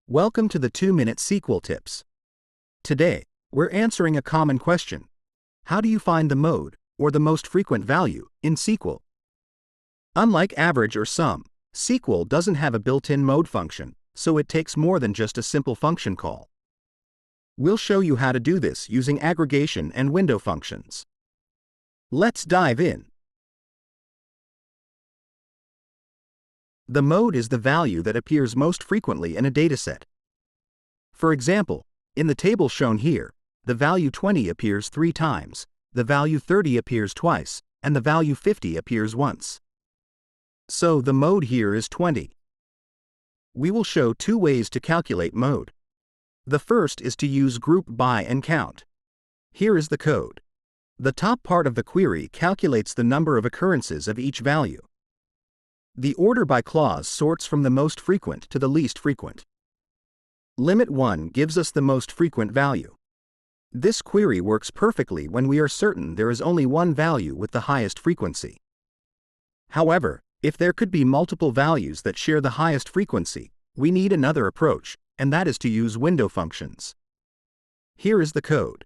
Welcome to the 2-Minute SQL Tips. Today, we're answering a common question. How do you find the mode, or the most frequent value, in SQL? Unlike average or sum, SQL doesn't have a built-in mode function, so it takes more than just a simple function call. We'll show you how to do this using aggregation and window functions. Let's dive in. The mode is the value that appears most frequently in a dataset. For example, in the table shown here, the value 20 appears 3 times, the value 30 appears twice, and the value 50 appears once. So the mode here is 20. We will show 2 ways to calculate mode. The first is to use group by and count. Here is the code. The top part of the query calculates the number of occurrences of each value. The order by clause sorts from the most frequent to the least frequent. Limit 1 gives us the most frequent value. This query works perfectly when we are certain there is only one value with the highest frequency. However, if there could be multiple values that share the highest frequency, we need another approach, and that is to use window functions. Here is the code.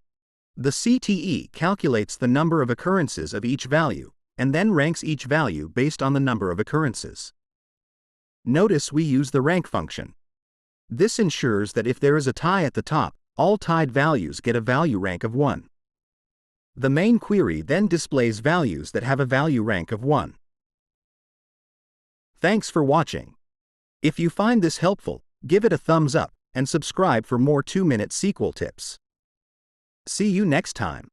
The CTE calculates the number of occurrences of each value, and then ranks each value based on the number of occurrences. Notice we use the rank function. This ensures that if there is a tie at the top, all tied values get a value rank of 1. The main query then displays values that have a value rank of 1. Thanks for watching. If you find this helpful, give it a thumbs up and subscribe for more 2-minute SQL tips. See you next time.